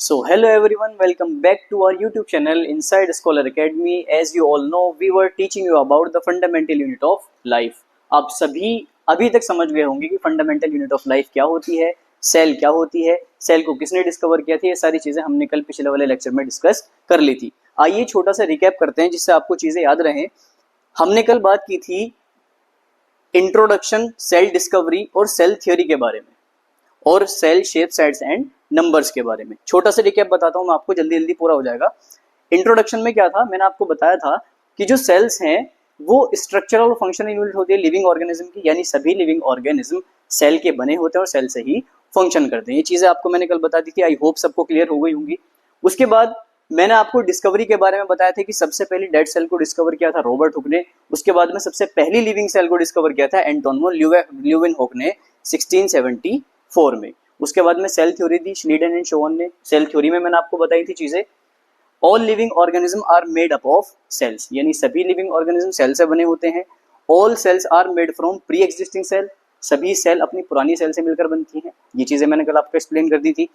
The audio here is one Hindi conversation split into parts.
So hello everyone, welcome back to our YouTube channel Inside Scholar Academy. As you all know, we were teaching you about the fundamental unit of life. आप सभी अभी तक समझ गए होंगे कि फंडामेंटल यूनिट ऑफ लाइफ क्या होती है, सेल क्या होती है, सेल को किसने डिस्कवर किया था, ये सारी चीजें हमने कल पिछले वाले लेक्चर में डिस्कस कर ली थी। आइए छोटा सा रिकैप करते हैं जिससे आपको चीजें याद रहें। हमने कल बात की थी इंट्रोडक्शन, सेल डिस्कवरी और सेल थ्योरी के बारे में और cell shape, sides and numbers के बारे में। छोटा सा रिकैप बताता हूं मैं आपको, जल्दी जल्दी पूरा हो जाएगा। इंट्रोडक्शन में क्या था, मैंने आपको बताया था कि जो सेल्स हैं वो स्ट्रक्चरल और फंक्शनल यूनिट होती है लिविंग ऑर्गेनिज्म की, यानी सभी लिविंग ऑर्गेनिज्म सेल के बने होते हैं और सेल से ही फंक्शन करते हैं। ये चीजें आपको मैंने कल बता दी थी, आई होप सबको क्लियर हो गई होंगी। उसके बाद मैंने आपको डिस्कवरी के बारे में बताया था कि सबसे पहले डेड सेल को डिस्कवर किया था रॉबर्ट हुक ने। उसके बाद में सबसे पहली लिविंग सेल को डिस्कवर किया था एंटोनियो ल्यूवेनहोक ने 1674 में। उसके बाद में सेल थ्योरी दी श्नीडन एंड शोवन ने। सेल थ्योरी में मैंने आपको बताई थी चीजें, all living organism are made up of cells, यानी सभी लिविंग ऑर्गेनिज्म सेल से बने होते हैं। All cells are made from pre existing cell, सभी सेल अपनी पुरानी सेल से मिलकर बनती हैं। ये चीजें मैंने कल आपको एक्सप्लेन कर दी थी।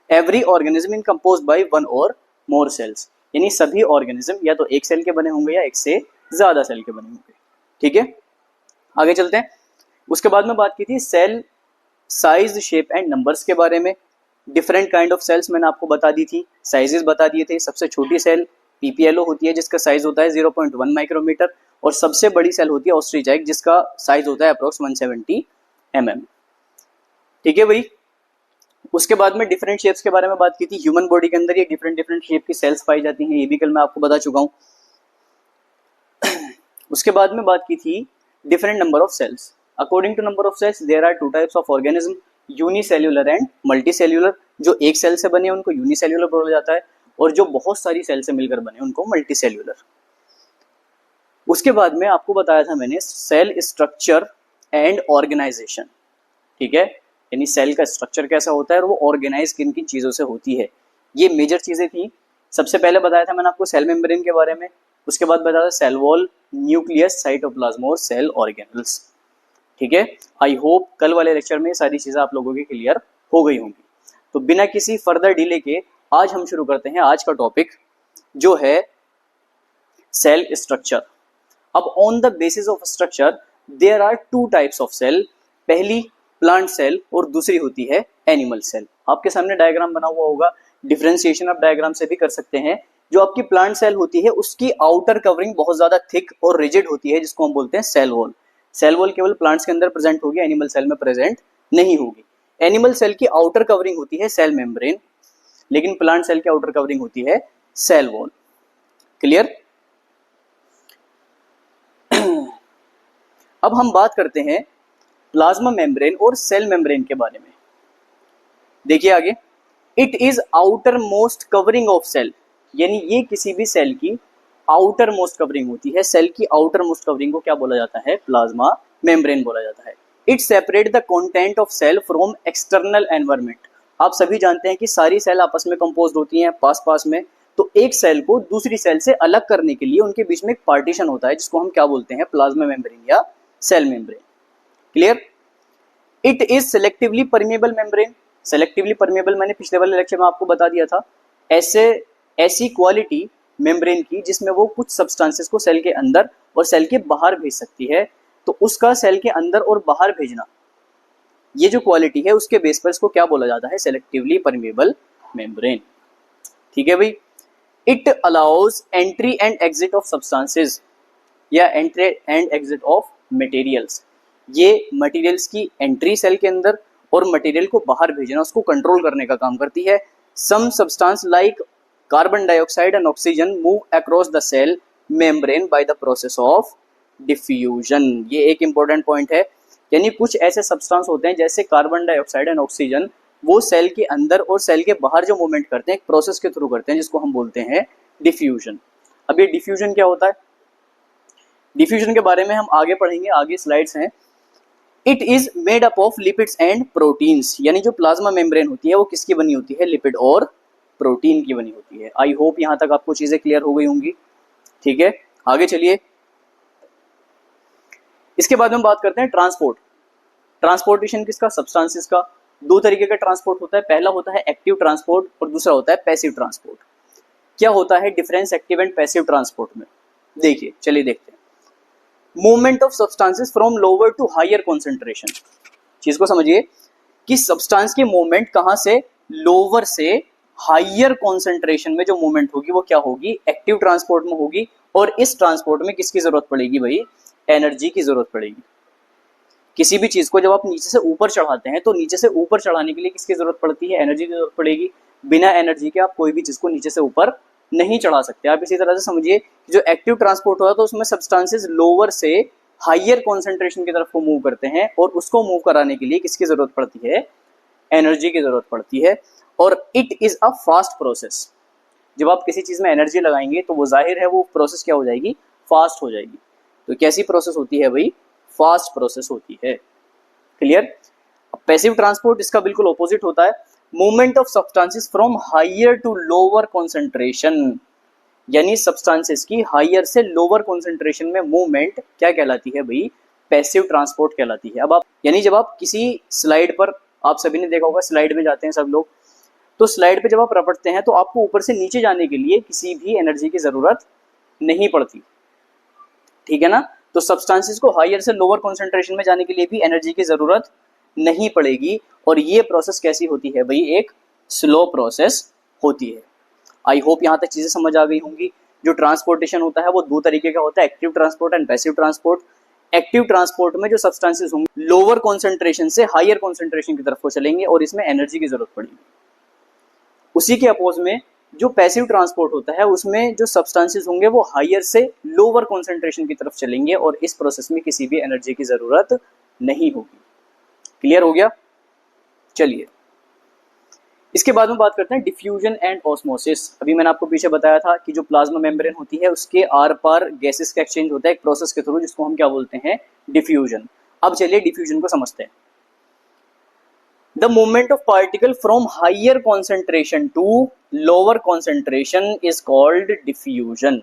Every organism in composed by one और मोर सेल्स, यानी सभी ऑर्गेनिज्म या तो एक सेल के बने होंगे या एक से ज्यादा सेल के बने होंगे। ठीक है, आगे चलते हैं। उसके बाद में बात की थी cell size, shape and numbers के बारे में। डिफरेंट काइंड ऑफ सेल्स मैंने आपको बता दी थी, साइजेस बता दिए थे। सबसे छोटी सेल पीपीएलओ होती है जिसका साइज होता है 0.1 माइक्रोमीटर, और सबसे बड़ी सेल होती है ऑस्ट्रीजाइक जिसका साइज होता है अप्रोक्स 170 mm। ठीक है भाई। उसके बाद में डिफरेंट शेप्स के बारे में बात की थी। ह्यूमन बॉडी के अंदर ये डिफरेंट शेप की सेल्स पाई जाती हैं, ये भी कल मैं आपको बता चुका हूं। उसके बाद में बात की थी different number of cells. According to number of cells there are two types of organism, unicellular and multicellular. जो एक सेल से बने उनको यूनिसेल्युलर बोला जाता है, और जो बहुत सारी सेल से मिलकर बने उनको मल्टीसेल्युलर। उसके बाद में आपको बताया था मैंने सेल स्ट्रक्चर एंड ऑर्गेनाइजेशन। ठीक है, यानी सेल का स्ट्रक्चर कैसा होता है और वो ऑर्गेनाइज किन किन चीजों से होती है, ये मेजर चीजें थी। सबसे पहले बताया था मैंने आपको सेल मेम्ब्रेन के बारे में। उसके बाद बताया था सेल वॉल, न्यूक्लियस, साइटोप्लाज्म और सेल ऑर्गेनल्स। ठीक है, आई होप कल वाले लेक्चर में सारी चीजें आप लोगों की क्लियर हो गई होंगी। तो बिना किसी फर्दर डिले के आज हम शुरू करते हैं आज का टॉपिक, जो है सेल स्ट्रक्चर। अब on the basis of structure there are two types of cell, पहली प्लांट सेल और दूसरी होती है एनिमल सेल। आपके सामने डायग्राम बना हुआ होगा, डिफरेंशिएशन आप डायग्राम से भी कर सकते हैं। जो आपकी प्लांट सेल होती है उसकी आउटर कवरिंग बहुत ज्यादा थिक और रिजिड होती है जिसको हम बोलते हैं सेल वॉल। सेल वॉल केवल प्लांट्स के अंदर प्रेजेंट होगी, एनिमल सेल में प्रेजेंट नहीं होगी। एनिमल सेल की आउटर कवरिंग होती है सेल मेम्ब्रेन, लेकिन प्लांट सेल की आउटर कवरिंग होती है सेल वॉल। क्लियर? अब हम बात करते हैं प्लाज्मा मेम्ब्रेन और सेल मेम्ब्रेन के बारे में। देखिए आगे, it is outer most covering of cell, यानी ये किसी भी सेल की आउटर मोस्ट कवरिंग होती है। सेल की आउटर मोस्ट कवरिंग को क्या बोला जाता है? प्लाज्मा मेम्ब्रेन बोला जाता है। It separate the content of cell from external environment. आप सभी जानते हैं कि सारी सेल आपस में कंपोज्ड होती हैं पास में, तो एक सेल को दूसरी सेल से अलग करने के लिए उनके बीच में एक पार्टीशन होता है जिसको हम क्या बोलते हैं? प्लाज्मा मेम्ब्रेन या cell membrane. Clear? It is selectively permeable membrane. Selectively permeable मैंने पिछले वाले लेक्चर में आपको बता दिया था, ऐसी क्वालिटी मेम्ब्रेन की जिसमें वो कुछ सब्सटेंसेस को सेल के अंदर और सेल के बाहर भेज सकती है। तो उसका सेल के अंदर और बाहर भेजना, ये जो क्वालिटी है उसके बेस पर इसको क्या बोला जाता है? Selectively permeable membrane. ठीक है भाई। It allows entry and exit of substances या entry and exit of materials. ये मटेरियल्स की एंट्री सेल के अंदर और मटेरियल को बाहर भेजना, उसको कंट्रोल करने का काम करती है। Some substance like carbon dioxide and oxygen move across the cell membrane by the process of diffusion. ये एक इंपॉर्टेंट पॉइंट है, यानी कुछ ऐसे सब्सटेंस होते हैं जैसे कार्बन डाइऑक्साइड एंड ऑक्सीजन, वो सेल के अंदर और सेल के बाहर जो मूवमेंट करते हैं एक प्रोसेस के थ्रू करते हैं जिसको हम बोलते हैं डिफ्यूजन। अब ये डिफ्यूजन क्या होता है? डिफ्यूजन के बारे में हम आगे पढ़ेंगे, आगे स्लाइड्स हैं। It is made up of lipids and proteins, यानी जो प्लाज्मा मेम्ब्रेन होती है वो किसकी बनी होती है? लिपिड और प्रोटीन की बनी होती है। आई होप यहां तक आपको चीजें क्लियर हो गई होंगी। ठीक है, आगे चलिए। इसके बाद हम बात करते हैं ट्रांसपोर्टेशन किसका? सब्सटेंसेस का। दो तरीके का ट्रांसपोर्ट होता है, पहला होता है एक्टिव ट्रांसपोर्ट और दूसरा होता है पैसिव ट्रांसपोर्ट। क्या होता है difference active and passive transport में? देखिए, चलिए देखते हैं। Movement of substances from lower to higher concentration. चीज को समझिए कि सब्सटेंस की मूवमेंट कहां से, लोअर से हायर कॉन्सेंट्रेशन में जो मूवमेंट होगी वो क्या होगी, एक्टिव ट्रांसपोर्ट में होगी। और इस ट्रांसपोर्ट में किसकी जरूरत पड़ेगी भाई, एनर्जी की जरूरत पड़ेगी। किसी भी चीज को जब आप नीचे से ऊपर चढ़ाते हैं तो नीचे से ऊपर चढ़ाने के लिए किसकी जरूरत पड़ती है, एनर्जी की जरूरत पड़ेगी। बिना एनर्जी के आप कोई भी चीज को नीचे से ऊपर नहीं चढ़ा सकते। आप इसी तरह से समझिए जो एक्टिव ट्रांसपोर्ट होता है तो उसमें सब्सटेंसेस लोअर से हायर कॉन्सेंट्रेशन की तरफ को मूव करते हैं और उसको मूव कराने के लिए किसकी जरूरत पड़ती है, एनर्जी की जरूरत पड़ती है। और it is a fast process. जब आप किसी चीज में एनर्जी लगाएंगे तो वो जाहिर है वो प्रोसेस क्या हो जाएगी, फास्ट हो जाएगी। तो कैसी प्रोसेस होती है भाई, फास्ट प्रोसेस होती है। क्लियर। पैसिव ट्रांसपोर्ट इसका बिल्कुल ऑपोजिट होता है। Movement of substances from higher to lower concentration, यानी सब्सटेंसेस की हायर से लोअर कॉन्सेंट्रेशन में मूवमेंट क्या कहलाती है भाई, पैसिव ट्रांसपोर्ट कहलाती है। अब आप यानी जब आप किसी स्लाइड पर, आप सभी ने देखा होगा स्लाइड में जाते हैं सब लोग, तो स्लाइड पे जब आप रपटते हैं तो आपको ऊपर से नीचे जाने के लिए किसी भी एनर्जी की जरूरत नहीं पड़ती, ठीक है ना। तो सब्सटेंसेस को हायर से लोअर कॉन्सेंट्रेशन में जाने के लिए भी एनर्जी की जरूरत नहीं पड़ेगी। और ये प्रोसेस कैसी होती है भाई, एक स्लो प्रोसेस होती है। आई होप यहाँ तक चीजें समझ आ गई होंगी। जो ट्रांसपोर्टेशन होता है वो दो तरीके का होता है, active transport and passive transport. Active transport में जो सब्सटेंसेस होंगे लोअर कॉन्सेंट्रेशन से हायर कॉन्सेंट्रेशन की तरफ को चलेंगे और इसमें एनर्जी की जरूरत पड़ेगी। उसी के अपोज में जो पैसिव ट्रांसपोर्ट होता है उसमें जो सब्सटेंसेस होंगे वो हायर से लोअर कॉन्सेंट्रेशन की तरफ चलेंगे और इस प्रोसेस में किसी भी एनर्जी की जरूरत नहीं होगी। क्लियर हो गया। चलिए इसके बाद में बात करते हैं डिफ्यूजन एंड ऑस्मोसिस। अभी मैंने आपको पीछे बताया था कि जो प्लाज्मा मेम्ब्रेन होती है उसके आर पार गैसेस का एक्सचेंज होता है एक प्रोसेस के थ्रू, जिसको हम क्या बोलते हैं, डिफ्यूजन। अब चलिए डिफ्यूजन को समझते हैं। The movement of particle from higher concentration to lower concentration is called diffusion.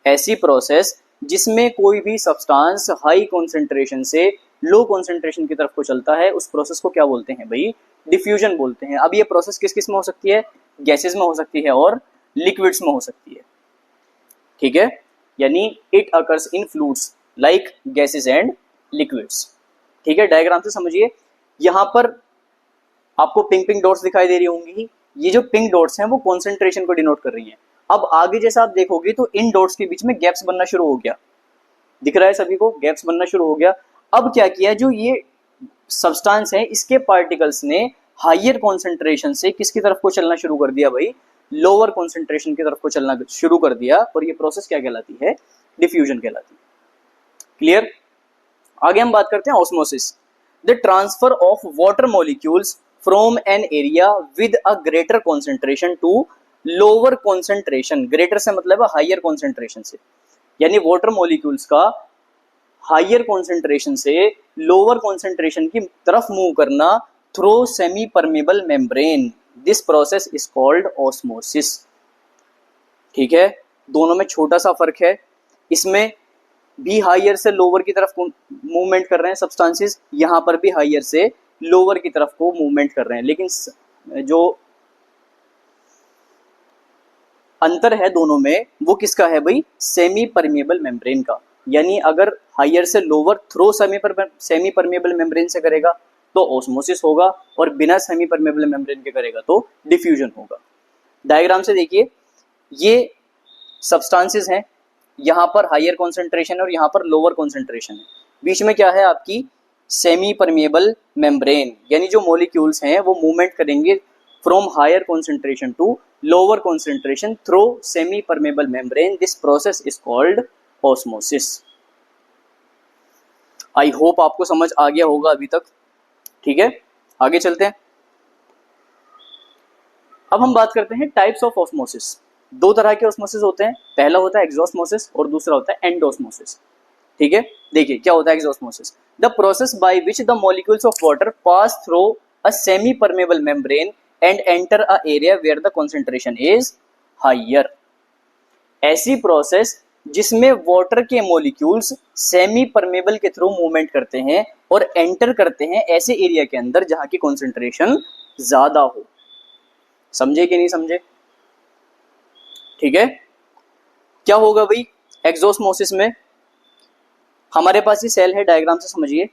ऐसी प्रोसेस जिसमें कोई भी सब्सटेंस हाई कॉन्सेंट्रेशन से लो कॉन्सेंट्रेशन की तरफ को चलता है उस प्रोसेस को क्या बोलते हैं भाई, डिफ्यूजन बोलते हैं। अब ये प्रोसेस किस किस में हो सकती है, गैसेस में हो सकती है और लिक्विड्स में हो सकती है, ठीक है। यानी it occurs in fluids like gases and liquids, ठीक है। डायग्राम से समझिए, यहां पर आपको पिंक पिंक डॉट्स दिखाई दे रही होंगी। ये जो पिंक डॉट्स हैं वो कॉन्सेंट्रेशन को डिनोट कर रही हैं। अब आगे जैसा आप देखोगे तो इन डॉट्स के बीच में गैप्स बनना शुरू हो गया, दिख रहा है सभी को, गैप्स बनना शुरू हो गया। अब क्या किया, जो ये सब्सटेंस है इसके पार्टिकल्स ने हायर कॉन्सेंट्रेशन से किसकी तरफ को चलना शुरू कर दिया भाई, लोअर कॉन्सेंट्रेशन की तरफ को चलना शुरू कर दिया और ये प्रोसेस क्या कहलाती है, डिफ्यूजन कहलाती है। क्लियर। आगे हम बात करते हैं osmosis. The transfer of water molecules from an area with a greater concentration to lower concentration। greater से मतलब है higher concentration से, यानी water molecules का higher concentration से lower concentration की तरफ move करना through semi permeable membrane। this process is called osmosis। ठीक है, दोनों में छोटा सा फर्क है। इसमें भी हायर से लोअर की तरफ मूवमेंट कर रहे हैं सब्सटेंसेस, यहाँ पर भी हायर से लोअर की तरफ को मूवमेंट कर रहे हैं, लेकिन जो अंतर है दोनों में वो किसका है भाई, सेमी परमेबल मेम्ब्रेन का। यानी अगर हायर से lower throw semi permeable membrane से करेगा तो ऑस्मोसिस होगा और बिना सेमी परमेबल मेम्ब्रेन के करेगा तो डिफ्यूजन होगा। डायग्राम से देखिए, ये सब्सटेंसेस हैं, यहाँ पर हायर कॉन्सेंट्रेशन और यहाँ पर लोअर कॉन्सेंट्रेशन है, बीच में क्या है आपकी सेमी परमेबल मेम्ब्रेन। यानी जो मॉलिक्यूल्स हैं वो मूवमेंट करेंगे from higher concentration to lower concentration through semi permeable membrane. This process is called osmosis. I hope आपको समझ आ गया होगा अभी तक, ठीक है। आगे चलते हैं। अब हम बात करते हैं टाइप्स ऑफ ऑस्मोसिस। दो तरह के ऑस्मोसिस होते हैं, पहला होता है एक्सोस्मोसिस और दूसरा होता है एंडोस्मोसिस, ठीक है। देखिए क्या होता है exosmosis, the process by which the molecules of water pass through a semi permeable membrane and enter a area where the concentration is higher. ऐसी प्रोसेस जिसमें वाटर के मॉलिक्यूल्स सेमी परमेबल के थ्रू मूवमेंट करते हैं और एंटर करते हैं ऐसे एरिया के अंदर जहां की कॉन्सेंट्रेशन ज्यादा हो। समझे कि नहीं समझे? ठीक है। क्या होगा भाई एक्सोस्मोसिस में? हमारे पास ये सेल है, डायग्राम से समझिए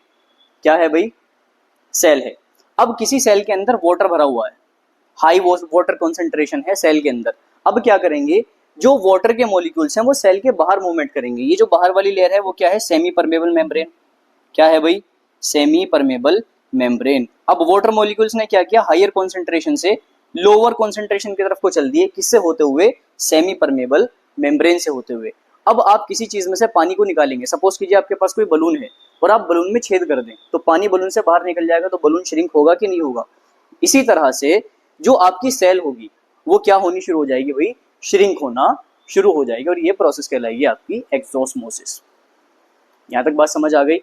क्या है भाई, सेल है। अब किसी सेल के अंदर वाटर भरा हुआ है, हाई वाटर कॉन्सेंट्रेशन है सेल के अंदर। अब क्या करेंगे, जो वाटर के मॉलिक्यूल्स हैं वो सेल के बाहर मूवमेंट करेंगे। ये जो बाहर वाली लेयर है वो क्या है, सेमी परमेबल मेम्ब्रेन। क्या है भाई, सेमी परमेबल मेम्ब्रेन। अब वाटर मॉलिक्यूल्स ने क्या किया, हायर कॉन्सेंट्रेशन से लोअर कॉन्सेंट्रेशन की तरफ को चल दिए, किससे होते हुए, सेमी परमेबल मेम्ब्रेन से होते हुए। अब आप किसी चीज में से पानी को निकालेंगे, सपोज कीजिए आपके पास कोई बलून है और आप बलून में छेद कर दें तो पानी बलून से बाहर निकल जाएगा, तो बलून श्रिंक होगा कि नहीं होगा। इसी तरह से जो आपकी सेल होगी वो क्या होनी शुरू हो जाएगी भाई, श्रिंक होना शुरू हो जाएगी, और ये प्रोसेस कहलाएगी आपकी एक्सोस्मोसिस। यहां तक बात समझ आ गई।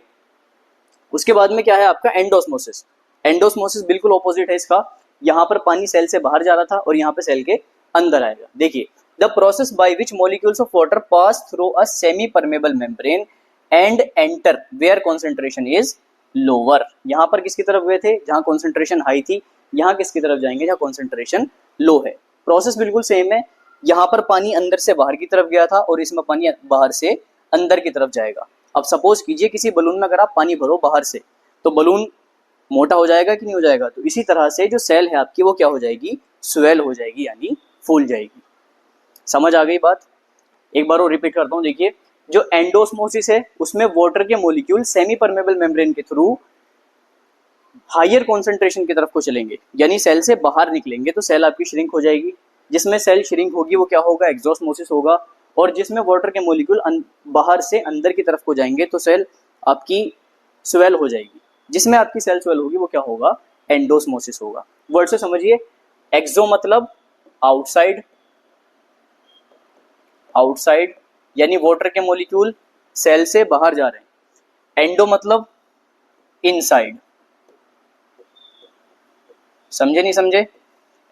उसके बाद में क्या है आपका एंडोस्मोसिस। एंडोस्मोसिस बिल्कुल ऑपोजिट है इसका। यहां पर पानी सेल से बाहर जा रहा था और यहां पे सेल के अंदर आएगा। देखिए, the process by which molecules of water pass through a semi permeable membrane and enter where concentration is lower. यहां पर किसकी तरफ गए थे, जहां कॉन्सेंट्रेशन हाई थी। यहां किसकी तरफ जाएंगे, जहां कॉन्सेंट्रेशन लो है। प्रोसेस बिल्कुल सेम है। यहां पर पानी अंदर से बाहर की तरफ गया था और इसमें पानी बाहर से अंदर की तरफ जाएगा। अब सपोज कीजिए किसी बलून में अगर आप पानी भरो बाहर से, तो बलून मोटा हो जाएगा कि नहीं हो जाएगा। तो इसी तरह से जो सेल है आपकी वो क्या हो जाएगी, स्वेल हो जाएगी, यानी फूल जाएगी। समझ आ गई बात? एक बार और रिपीट करता हूं। देखिए, जो एंडोस्मोसिस है उसमें वाटर के मॉलिक्यूल सेमी परमेबल मेम्ब्रेन के थ्रू हायर कॉन्सेंट्रेशन की तरफ को चलेंगे, यानी सेल से बाहर निकलेंगे, तो सेल आपकी श्रिंक हो जाएगी। जिसमें सेल श्रिंक होगी वो क्या होगा, एक्सोस्मोसिस होगा। और जिसमें वाटर के मॉलिक्यूल बाहर से अंदर की तरफ को जाएंगे तो सेल आपकी स्वेल हो जाएगी। जिसमें आपकी सेल स्वेल होगी वो क्या होगा, एंडोस्मोसिस होगा। वर्ड से समझिए, एक्सो मतलब आउटसाइड, आउटसाइड यानी वाटर के मॉलिक्यूल सेल से बाहर जा रहे हैं। एंडो मतलब इनसाइड। समझे नहीं समझे?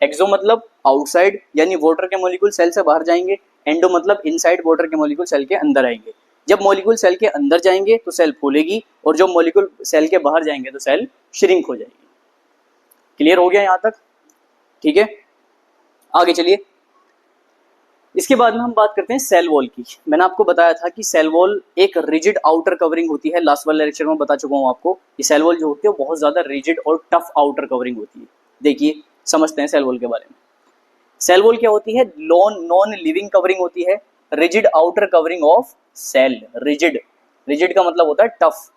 एक्सो मतलब आउटसाइड यानी वाटर के मॉलिक्यूल सेल से बाहर जाएंगे। एंडो मतलब इनसाइड, वाटर के मॉलिक्यूल सेल के अंदर आएंगे। जब मॉलिक्यूल सेल के अंदर जाएंगे तो सेल फूलेगी, और जब मॉलिक्यूल सेल के बाहर जाएंगे तो सेल श्रिंक हो जाएगी। क्लियर हो गया यहां तक? ठीक है, आगे चलिए। इसके बाद में हम बात करते हैं सेल वॉल की। मैंने आपको बताया था कि सेल वॉल एक रिजिड आउटर कवरिंग होती है, लास्ट वाले लेक्चर में बता चुका हूं आपको। ये सेल वॉल जो होती है वो बहुत ज्यादा रिजिड और टफ आउटर कवरिंग होती है। देखिए, समझते हैं सेल वॉल के बारे में। सेल वॉल क्या होती है, नॉन लिविंग कवरिंग होती है, rigid outer covering of cell. Rigid, rigid का मतलब होता है टफ।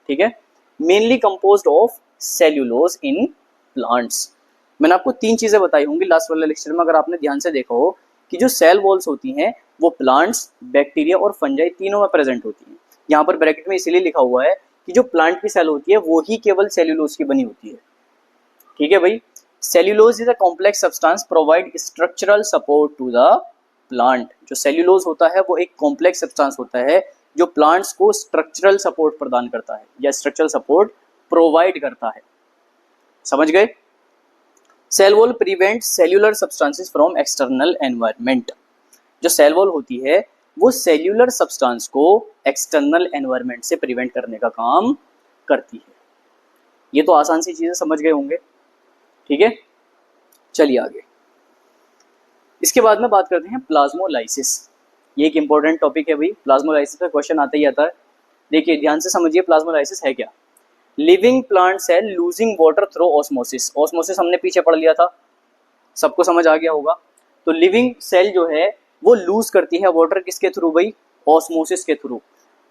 ठीक है, mainly composed of cellulose in plants. मैंने आपको तीन चीजें बताई होंगी लास्ट वाले लेक्चर में, अगर आपने ध्यान से देखा हो, कि जो सेल वॉल्स होती हैं वो प्लांट्स, बैक्टीरिया और फंजाई तीनों में प्रेजेंट होती हैं। यहाँ पर ब्रैकेट में इसीलिए लिखा हुआ है कि जो प्लांट की सेल होती है वो ही केवल सेल्यूलोज की बनी होती है। ठीक है भाई, cellulose is a complex substance provide structural support to the plant. जो सेल्यूलोज होता है वो एक कॉम्प्लेक्स सब्सटेंस होता है जो प्लांट्स को स्ट्रक्चरल सपोर्ट प्रदान करता है या स्ट्रक्चरल सपोर्ट प्रोवाइड करता है। समझ गए? Cell wall prevent cellular substances from external environment. जो सेल वॉल होती है वो सेल्यूलर सब्सटेंस को एक्सटर्नल एनवायरनमेंट से प्रिवेंट करने का काम करती है। ये तो आसान सी चीजें समझ गए होंगे। ठीक है, चलिए आगे। इसके बाद में बात करते हैं प्लाज्मोलाइसिस। ये एक इंपॉर्टेंट टॉपिक है भाई, प्लाज्मोलाइसिस पे क्वेश्चन आता ही आता है। देखिए ध्यान से समझिए, प्लाज्मोलाइसिस है क्या। Living plant cell losing water through osmosis. Osmosis हमने पीछे पढ़ लिया था, सबको समझ आ गया होगा। तो लिविंग सेल जो है वो लूज करती है वाटर किसके थ्रू भाई, ऑस्मोसिस के थ्रू।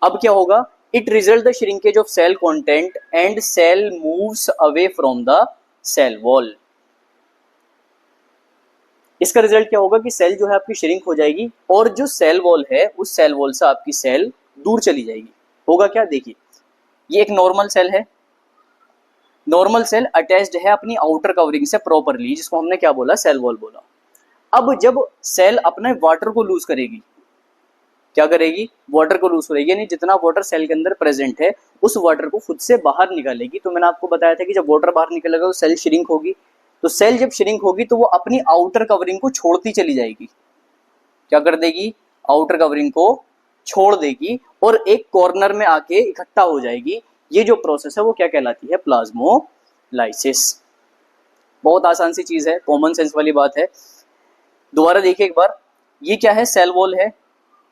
अब क्या होगा, it result the shrinkage of cell content and cell moves away from the cell wall. इसका रिजल्ट क्या होगा कि सेल जो है आपकी श्रिंक हो जाएगी और जो सेल वॉल है उस सेल वॉल से आपकी सेल दूर चली जाएगी। होगा क्या, देखिए ये एक नॉर्मल सेल है। नॉर्मल सेल अटैच्ड है अपनी आउटर कवरिंग से प्रॉपरली, जिसको हमने क्या बोला, सेल वॉल बोला। अब जब सेल अपने वाटर को लूज करेगी, क्या करेगी, वाटर को लूज करेगी, यानी जितना वाटर सेल के अंदर प्रेजेंट है उस वाटर को खुद से बाहर निकालेगी। तो मैंने आपको बताया था कि जब वाटर बाहर निकलेगा तो सेल श्रिंक होगी। तो सेल जब श्रिंक होगी तो वो अपनी आउटर कवरिंग को छोड़ती चली जाएगी। क्या कर देगी, आउटर कवरिंग को छोड़ देगी और एक कॉर्नर में आके इकट्ठा हो जाएगी। ये जो प्रोसेस है वो क्या कहलाती है? प्लाज्मोलाइसिस। बहुत आसान सी चीज है, कॉमन सेंस वाली बात है। दोबारा देखिए एक बार, ये क्या है? सेल वॉल है,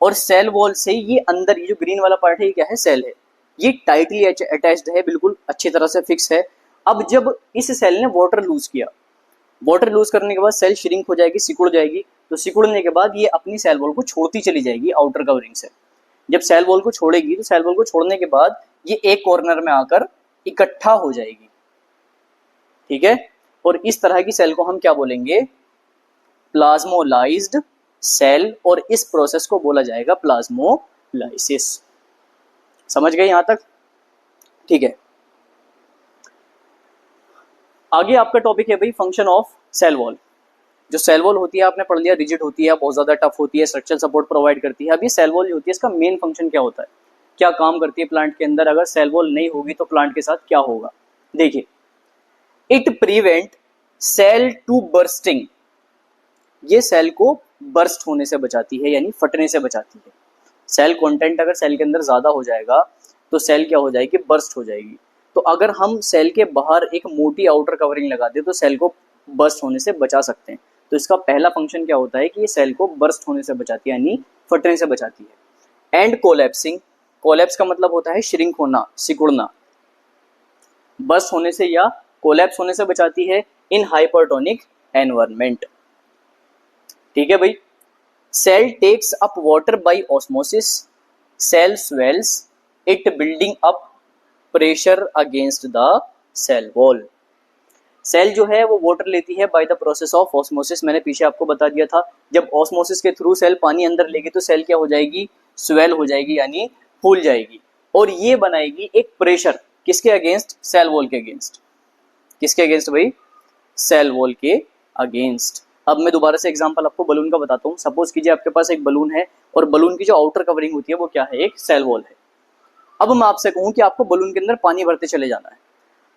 और सेल वॉल से ये अंदर ये जो ग्रीन वाला पार्ट है ये क्या है? सेल है। ये टाइटली अटैच्ड है, बिल्कुल अच्छी तरह से फिक्स है। अब जब इस सेल ने वाटर लूज किया, वाटर लूज करने के बाद सेल श्रिंक हो जाएगी, सिकुड़ जाएगी। तो सिकुड़ने के बाद ये अपनी सेल वॉल को छोड़ती चली जाएगी आउटर कवरिंग से। जब सेल वॉल को छोड़ेगी तो सेल वॉल को छोड़ने के बाद ये एक कॉर्नर में आकर इकट्ठा हो जाएगी, ठीक है। और इस तरह की सेल को हम क्या बोलेंगे? प्लाज्मोलाइज्ड सेल, और इस प्रोसेस को बोला जाएगा प्लाज्मोलाइसिस। समझ गए यहां तक? ठीक है। आगे आपका टॉपिक है भाई फंक्शन ऑफ सेल वॉल। जो सेल वॉल होती है आपने पढ़ लिया, रिजिड होती है, बहुत ज्यादा टफ होती है, स्ट्रक्चरल सपोर्ट प्रोवाइड करती है। अब ये सेल वॉल जो होती है इसका मेन फंक्शन क्या होता है, क्या काम करती है प्लांट के अंदर? अगर सेल वॉल नहीं होगी तो प्लांट के साथ क्या होगा? देखिए, it prevent cell to bursting, ये सेल को बर्स्ट होने से बचाती है, यानी फटने से बचाती है। सेल कंटेंट अगर सेल के अंदर ज्यादा हो जाएगा तो सेल क्या हो जाएगी? बर्स्ट हो जाएगी। तो अगर हम सेल के बाहर एक मोटी आउटर कवरिंग लगा दें तो सेल को बर्स्ट होने से बचा सकते हैं। तो इसका पहला फंक्शन क्या होता है कि ये सेल को बर्स्ट होने से बचाती है, यानी फटने से बचाती है। एंड कोलैप्सिंग, कोलैप्स का मतलब होता है श्रिंक होना, सिकुड़ना। बर्स्ट होने से या कोलैप्स होने से बचाती है इन हाइपरटोनिक एनवायरनमेंट, ठीक है भाई। Cell takes up water by osmosis, cell swells, it building up pressure against the cell wall. Cell जो है वो वाटर लेती है by the process of osmosis. मैंने पीछे आपको बता दिया था, जब ऑस्मोसिस के थ्रू सेल पानी अंदर लेगी तो सेल क्या हो जाएगी? स्वेल हो जाएगी, यानी फूल जाएगी, और ये बनाएगी एक प्रेशर। किसके अगेंस्ट? सेल वॉल के अगेंस्ट। किसके अगेंस्ट भाई? सेल वॉल के अगेंस्ट। अब मैं दोबारा से एग्जांपल आपको बलून का बताता हूँ। सपोज कीजिए आपके पास एक बलून है, और बलून की जो आउटर कवरिंग होती है वो क्या है? एक सेल वॉल है। अब मैं आपसे कहूँ कि आपको बलून के अंदर पानी भरते चले जाना है।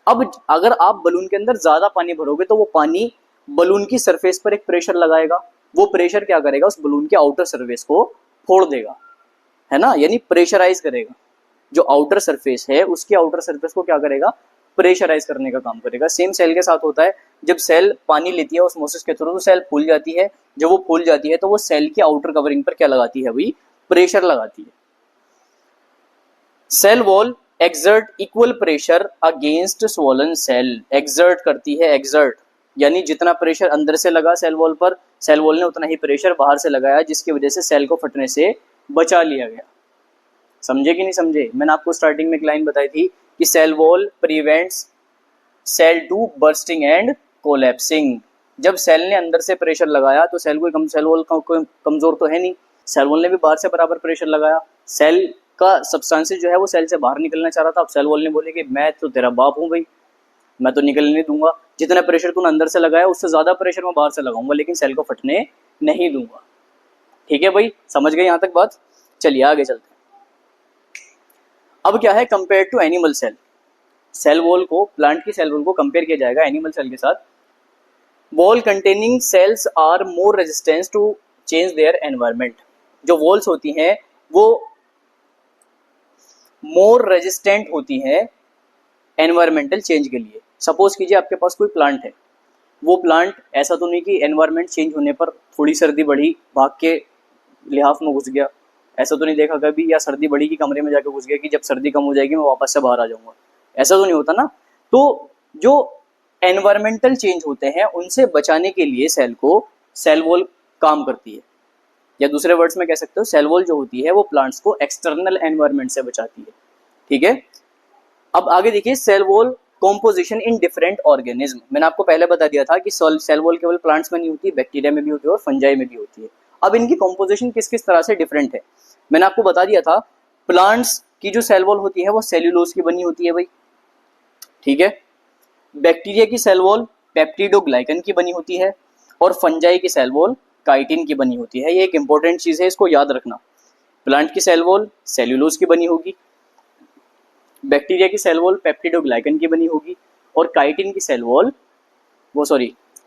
अब अगर आप बलून के अंदर ज्यादा पानी भरोगे तो वो पानी बलून की सरफेस पर एक प्रेशर लगाएगा। वो प्रेशर क्या करेगा? उस बलून के आउटर सरफेस को फोड़ देगा, है ना, यानी प्रेशराइज करेगा। जो आउटर सरफेस है उसकी आउटर सरफेस को क्या करेगा? प्रेशराइज करने का काम करेगा। सेम सेल के साथ होता है, जब सेल पानी लेती है ऑस्मोसिस के थ्रू तो सेल फूल जाती है। जब वो फूल जाती है तो वो सेल की आउटर कवरिंग पर क्या लगाती है भाई? प्रेशर लगाती है। Cell wall exert equal pressure against swollen cell, exert करती है, एक्सर्ट यानी जितना प्रेशर अंदर से लगा सेल वॉल पर, सेल वॉल ने उतना ही प्रेशर बाहर से लगाया, जिसकी वजह से सेल को फटने से बचा लिया गया। समझे कि नहीं समझे? मैंने आपको स्टार्टिंग में एक लाइन बताई थी कि cell wall prevents cell to bursting and collapsing. जब सेल ने अंदर से प्रेशर लगाया तो सेल वॉल कोई कमजोर तो है नहीं, सेल वॉल ने भी बाहर से बराबर प्रेशर लगाया। सेल का सब्सटेंस जो है वो सेल से बाहर निकलना चाह रहा था। अब सेल वॉल ने बोले कि मैं तो तेरा बाप हूँ भाई, मैं तो निकलने नहीं दूंगा, जितना प्रेशर तूने अंदर से लगाया उससे ज्यादा प्रेशर मैं बाहर से लगाऊंगा, लेकिन सेल को फटने नहीं दूंगा। ठीक है भाई, समझ गए यहाँ तक बात? चलिए आगे चलते हैं। अब क्या है compare to animal cell? Cell wall को, प्लांट की सेल वॉल को कंपेयर किया जाएगा एनिमल सेल के साथ। Wall containing cells are more resistance to change their environment. जो वॉल्स होती हैं वो मोर रेजिस्टेंट होती हैं एनवायरमेंटल चेंज के लिए। सपोज कीजिए आपके पास कोई प्लांट है, वो प्लांट ऐसा तो नहीं कि एनवायरनमेंट चेंज होने पर थोड़ी सर्दी बढ़ी भाग के लिहाफ में घुस गया, ऐसा तो नहीं देखा कभी, या सर्दी बढ़ी कि कमरे में जाके घुस गया कि जब सर्दी कम हो जाएगी मैं वापस से बाहर आ जाऊंगा, ऐसा तो नहीं होता ना। तो जो एनवायरमेंटल चेंज होते हैं उनसे बचाने के लिए सेल को सेल वॉल काम करती है, या दूसरे वर्ड्स में कह सकते हो सेल वॉल जो होती है वो प्लांट्स को एक्सटर्नल एनवायरनमेंट से बचाती है। ठीक है, अब आगे देखिए cell wall composition in different organism. मैंने आपको पहले बता दिया था कि सेल वॉल केवल प्लांट्स में नहीं होती, बैक्टीरिया में भी होती है और फंजाई में भी होती है। अब इनकी कॉम्पोजिशन किस किस तरह से डिफरेंट है मैंने आपको बता दिया था। प्लांट्स की जो सेल वॉल होती है वो सेल्यूलोज की बनी होती है भाई, ठीक है। बैक्टीरिया की सेल वॉल पेप्टिडोग्लाइकन की बनी होती है, और फंजाई की सेल वॉल काइटिन की बनी होती है। ये एक इंपॉर्टेंट चीज है, इसको याद रखना। प्लांट की सेल वॉल सेल्यूलोज की बनी होगी, बैक्टीरिया की सेल वॉल पेप्टिडोग्लाइकन की बनी होगी, और काइटिन की सेल वॉल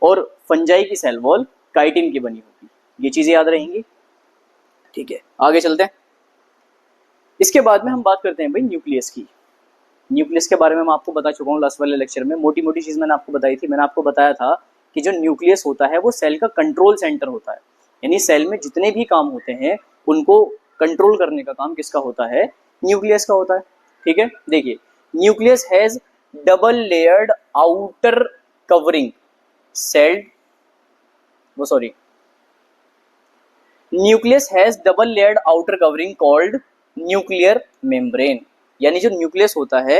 और फंजाई की सेल वॉल काइटिन की बनी होगी। ये चीजें याद रहेंगी, ठीक है। आगे चलते हैं। इसके बाद में हम बात करते हैं भाई न्यूक्लियस की। न्यूक्लियस के बारे में मैं आपको बता चुका हूँ लास्ट वाले लेक्चर में, मोटी मोटी चीज़ मैंने आपको बताई थी। मैंने आपको बताया था कि जो न्यूक्लियस होता है वो सेल का कंट्रोल सेंटर होता है, यानी सेल में जितने भी काम होते हैं उनको कंट्रोल करने का काम किसका होता है, न्यूक्लियस का होता है। ठीक है, देखिए nucleus has double layered outer covering cell वो sorry nucleus has double layered outer covering called nuclear membrane, यानी जो न्यूक्लियस होता है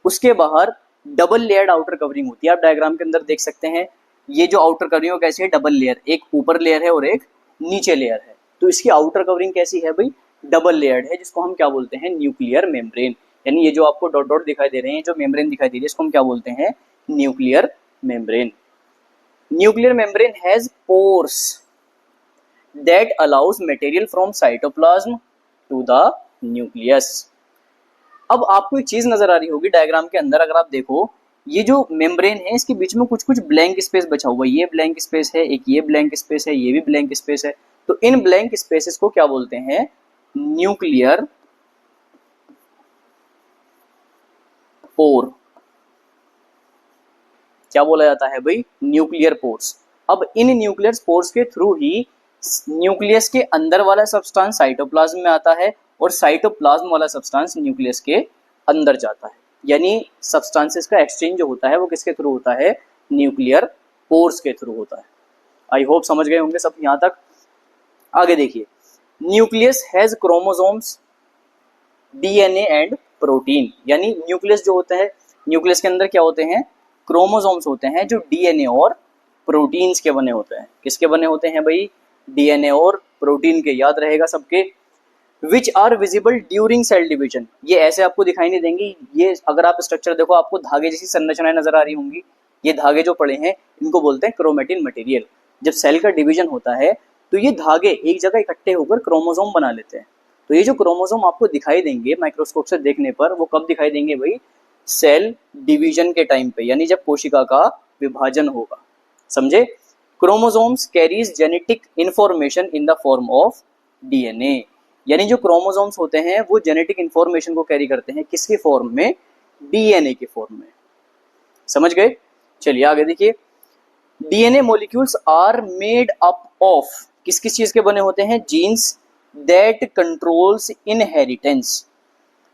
उसके बाहर डबल लेयर्ड आउटर कवरिंग होती है। आप डायग्राम के अंदर देख सकते हैं, ये जो आउटर कवरिंग है कैसी है, डबल लेयर, एक ऊपर लेयर है और एक नीचे लेयर है। तो इसकी आउटर कवरिंग कैसी है भाई, डबल लेयर्ड है, जिसको हम क्या बोलते हैं, न्यूक्लियर मेम्ब्रेन। यानी ये जो आपको डॉट डॉट दिखाई दे रहे हैं, जो मेम्ब्रेन दिखाई दे रही है, इसको हम क्या बोलते हैं, nuclear membrane. Nuclear membrane has pores that allows material from cytoplasm to the nucleus। अब आपको एक चीज नजर आ रही होगी डायग्राम के अंदर, अगर आप देखो ये जो मेम्ब्रेन है इसके बीच में कुछ कुछ ब्लैंक स्पेस बचा हुआ है, ये ब्लैंक स्पेस है, एक ये ब्लैंक स्पेस है, ये भी ब्लैंक स्पेस है। तो इन ब्लैंक स्पेसेस को क्या बोलते हैं, न्यूक्लियर पोर। क्या बोला जाता है भाई, न्यूक्लियर पोर्स। अब इन न्यूक्लियर पोर्स के थ्रू ही न्यूक्लियस के अंदर वाला सब्सटेंस साइटोप्लाज्म में आता है और साइटोप्लाज्म वाला सब्सटेंस न्यूक्लियस के अंदर जाता है। यानी सब्सटेंसेस का एक्सचेंज जो होता है वो किसके थ्रू होता है, न्यूक्लियर पोर्स के थ्रू होता है। आई होप समझ गए होंगे सब यहाँ तक। आगे देखिए, nucleus has chromosomes, DNA and protein. यानी न्यूक्लियस जो होता है, न्यूक्लियस के अंदर क्या होते हैं, क्रोमोसोम्स होते हैं जो डीएनए और प्रोटीन्स के बने होते हैं। किसके बने होते हैं भाई, डीएनए और प्रोटीन के, याद रहेगा सबके। Which are visible during cell division, ये ऐसे आपको दिखाई नहीं देंगी। ये अगर आप स्ट्रक्चर देखो आपको धागे जैसी संरचनाएं नजर आ रही होंगी, ये धागे जो पड़े हैं इनको बोलते हैं क्रोमेटिन मटेरियल। जब सेल का डिवीजन होता है तो ये धागे एक जगह इकट्ठे होकर क्रोमोसोम बना लेते हैं। तो ये जो क्रोमोसोम आपको दिखाई देंगे माइक्रोस्कोप से देखने पर, वो कब दिखाई देंगे भाई, सेल डिवीजन के टाइम पे, यानी जब कोशिका का विभाजन होगा। समझे, chromosomes carries genetic information in the form of DNA. यानी जो क्रोमोसोम्स होते हैं वो जेनेटिक इंफॉर्मेशन को कैरी करते हैं, किसके फॉर्म में, डीएनए के फॉर्म में। समझ गए, चलिए आगे देखिए। DNA molecules are made up of, किस किस चीज के बने होते हैं, genes that controls inheritance.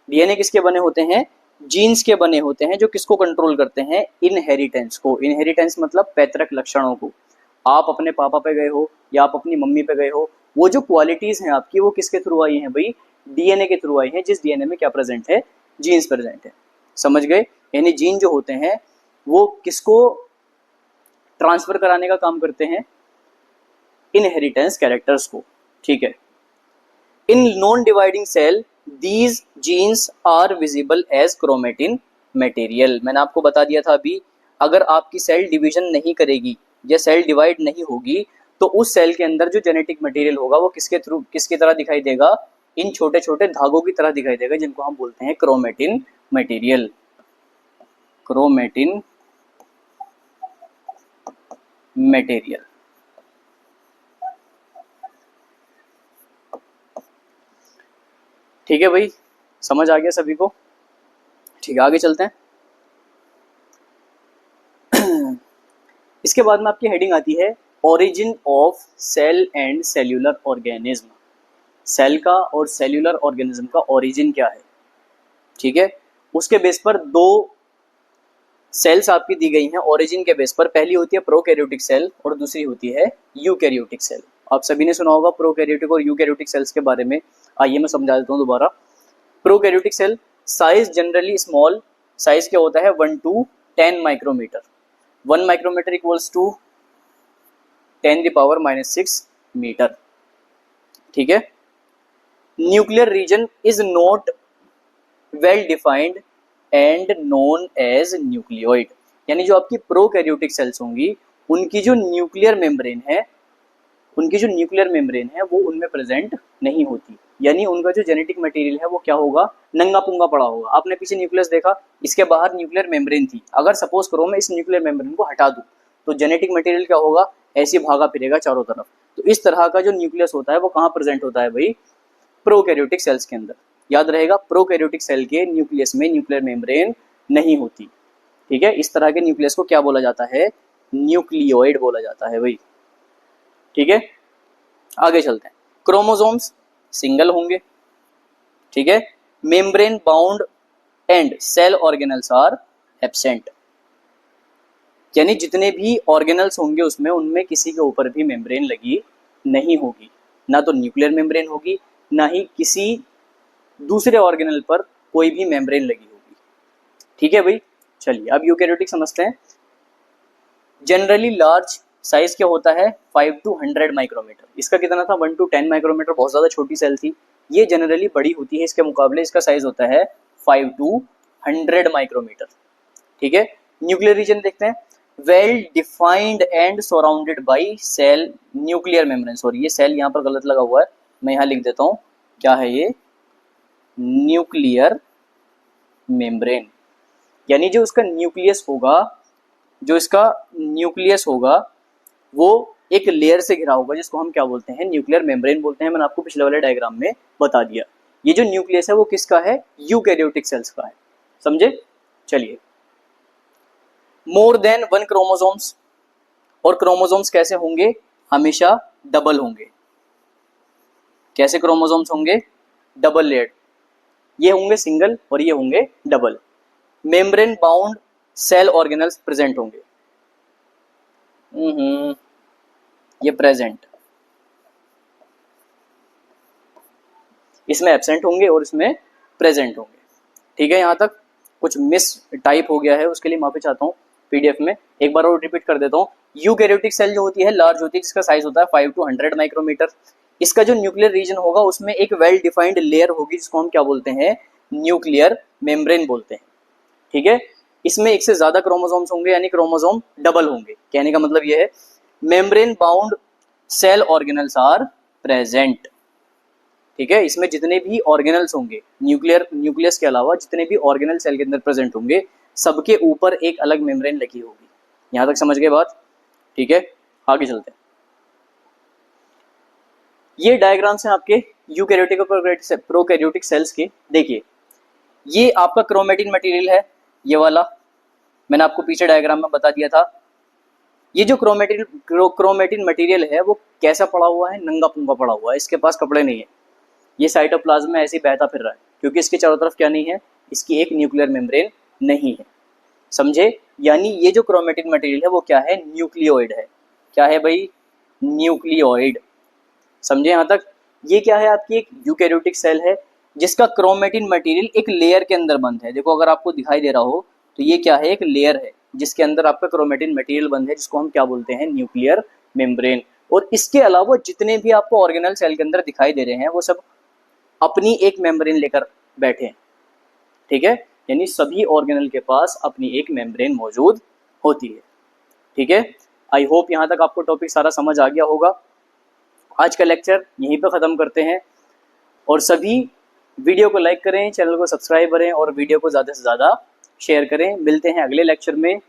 DNA किसके बने होते हैं, जीन्स के बने होते हैं जो किसको कंट्रोल करते हैं, इनहेरिटेंस को। इनहेरिटेंस मतलब पैतृक लक्षणों को। आप अपने पापा पे गए हो या आप अपनी मम्मी पे गए हो, वो जो क्वालिटीज हैं आपकी वो किसके थ्रू आई हैं भाई, डीएनए के थ्रू आई हैं, जिस डीएनए में क्या प्रेजेंट है, जीन्स प्रेजेंट है। समझ गए, यानी जीन जो होते हैं वो किसको ट्रांसफर कराने का काम करते हैं, इनहेरिटेंस कैरेक्टर्स को। ठीक है, in non dividing cell these genes are visible as chromatin material. मैंने आपको बता दिया था अभी, अगर आपकी सेल डिवीजन नहीं करेगी या सेल डिवाइड नहीं होगी तो उस सेल के अंदर जो जेनेटिक मटेरियल होगा वो किसके थ्रू, किसकी तरह दिखाई देगा, इन छोटे छोटे धागों की तरह दिखाई देगा, जिनको हम बोलते हैं क्रोमेटिन मटेरियल। Chromatin material. ठीक है भाई, समझ आ गया सभी को। ठीक है, आगे चलते हैं। इसके बाद में आपकी हेडिंग आती है origin of cell and cellular organism. Cell का और सेल्यूलर ऑर्गेनिज्म का ओरिजिन क्या है। ठीक है, उसके बेस पर दो सेल्स आपकी दी गई हैं ओरिजिन के बेस पर। पहली होती है प्रोकैरियोटिक सेल और दूसरी होती है यूकैरियोटिक सेल। आप सभी ने सुना होगा प्रोकैरियोटिक और यूकैरियोटिक सेल्स के बारे में। आइए मैं समझा देता हूँ दोबारा। Prokaryotic cell size generally small, size क्या होता है 1 to 10 micrometre. 1 micrometre equals to 10⁻⁻⁶ metre. ठीक है, nuclear region is not well defined and known as nucleoid. यानी जो आपकी प्रोकैरियोटिक सेल्स होंगी उनकी जो न्यूक्लियर मेम्ब्रेन है, वो उनमें प्रेजेंट नहीं होती। यानी उनका जो जेनेटिक मटेरियल है वो क्या होगा, नंगा पुंगा पड़ा होगा। आपने पीछे न्यूक्लियस देखा, इसके बाहर न्यूक्लियर मेम्ब्रेन थी। अगर सपोज करो मैं इस न्यूक्लियर मेम्ब्रेन को हटा दूं तो जेनेटिक मटेरियल क्या होगा, ऐसे भागा फिरेगा चारों तरफ। तो इस तरह का जो न्यूक्लियस होता है वो कहाँ प्रेजेंट होता है भाई, प्रोकैरियोटिक सेल्स के अंदर। याद रहेगा, प्रोकैरियोटिक सेल के न्यूक्लियस में न्यूक्लियर मेम्ब्रेन नहीं होती। ठीक है, इस तरह के न्यूक्लियस को क्या बोला जाता है, न्यूक्लियोइड बोला जाता है भाई। ठीक है, आगे चलते हैं। क्रोमोसोम्स सिंगल होंगे। ठीक है, membrane bound and cell organelles are absent, यानी जितने भी ऑर्गेनल्स होंगे उसमें उनमें किसी के ऊपर भी मेम्ब्रेन लगी नहीं होगी, ना तो न्यूक्लियर मेम्ब्रेन होगी, ना ही किसी दूसरे ऑर्गेनल पर कोई भी मेम्ब्रेन लगी होगी। ठीक है भाई, चलिए अब यूकैरियोटिक समझते हैं। जनरली लार्ज साइज क्या होता है, 5 to 100 माइक्रोमीटर। इसका कितना था, 1 to 10 माइक्रोमीटर, बहुत ज़्यादा छोटी सेल थी। ये जनरली बड़ी होती है, इसके मुकाबले इसका साइज होता है 5 to 100 माइक्रोमीटर। ठीक है, न्यूक्लियर रीजन देखते हैं। Well defined and surrounded by cell nuclear membrane. Sorry, ये सेल यहाँ पर गलत लगा हुआ है, मैं यहाँ लिख देता हूँ, क्या है ये, न्यूक्लियर मेम्ब्रेन। यानी जो उसका न्यूक्लियस होगा, जो इसका न्यूक्लियस होगा वो एक लेयर से घिरा होगा, जिसको हम क्या बोलते हैं, न्यूक्लियर मेम्ब्रेन बोलते हैं। मैंने आपको पिछले वाले डायग्राम में बता दिया। ये जो न्यूक्लियस है वो किसका है, यूकैरियोटिक सेल्स का है। समझे, चलिए। मोर देन 1 क्रोमोसोम्स, और क्रोमोसोम्स कैसे होंगे, हमेशा डबल होंगे। कैसे क्रोमोसोम्स होंगे, डबल लेयर्ड। ये होंगे सिंगल और ये होंगे double. Membrane bound cell organelles present होंगे। ये प्रेजेंट, इसमें एब्सेंट होंगे और इसमें प्रेजेंट होंगे। ठीक है, यहां तक कुछ मिस टाइप हो गया है, उसके लिए माफी चाहता हूँ। पीडीएफ में एक बार और रिपीट कर देता हूँ। यूकैरियोटिक सेल जो होती है लार्ज होती है, जिसका साइज होता है 5 to 100 माइक्रोमीटर। इसका जो न्यूक्लियर रीजन होगा उसमें एक वेल डिफाइंड लेयर होगी, जिसको हम क्या बोलते हैं, न्यूक्लियर मेम्ब्रेन बोलते हैं। ठीक है, इसमें एक से ज्यादा क्रोमोसोम्स होंगे, यानी क्रोमोसोम डबल होंगे। कहने का मतलब यह है, membrane bound cell organelles are present. ठीक है, इसमें जितने भी ऑर्गेनल्स होंगे, न्यूक्लियस के अलावा जितने भी ऑर्गेनल सेल के अंदर प्रेजेंट होंगे, सबके ऊपर एक अलग मेम्ब्रेन लगी होगी। यहां तक समझ गए बात। ठीक है, आगे चलते हैं। ये डायग्राम्स हैं आपके यूकैरियोटिक और प्रोकैरियोटिक सेल्स के। देखिए, ये आपका क्रोमेटिन मटेरियल है, ये वाला मैंने आपको पीछे डायग्राम में बता दिया था। ये जो क्रोमेटिन मटेरियल है वो कैसा पड़ा हुआ है, नंगा पुंगा पड़ा हुआ है, इसके पास कपड़े नहीं है। ये साइटोप्लाज्म में ऐसे ही बहता फिर रहा है, क्योंकि इसके चारों तरफ क्या नहीं है, इसकी एक न्यूक्लियर मेम्ब्रेन नहीं है। समझे, यानी ये जो क्रोमेटिन मटेरियल है वो क्या है, न्यूक्लियोइड है। क्या है भाई, न्यूक्लियोइड। समझे यहाँ तक। ये क्या है, आपकी एक यूकैरियोटिक सेल है जिसका क्रोमेटिन मटेरियल एक लेयर के अंदर बंद है। देखो, अगर आपको दिखाई दे रहा हो तो ये क्या है, एक लेयर है जिसके अंदर आपका क्रोमेटिन मटेरियल बंद है, जिसको हम क्या बोलते हैं, न्यूक्लियर मेम्ब्रेन। और इसके अलावा जितने भी आपको ऑर्गेनल सेल के अंदर दिखाई दे रहे हैं वो सब अपनी एक मेम्ब्रेन लेकर बैठे हैं। ठीक है, यानी सभी ऑर्गेनल के पास अपनी एक मेम्ब्रेन मौजूद होती है। ठीक है, आई होप यहाँ तक आपको टॉपिक सारा समझ आ गया होगा। आज का लेक्चर यहीं पर ख़त्म करते हैं, और सभी वीडियो को लाइक करें, चैनल को सब्सक्राइब करें और वीडियो को ज़्यादा से ज़्यादा शेयर करें। मिलते हैं अगले लेक्चर में।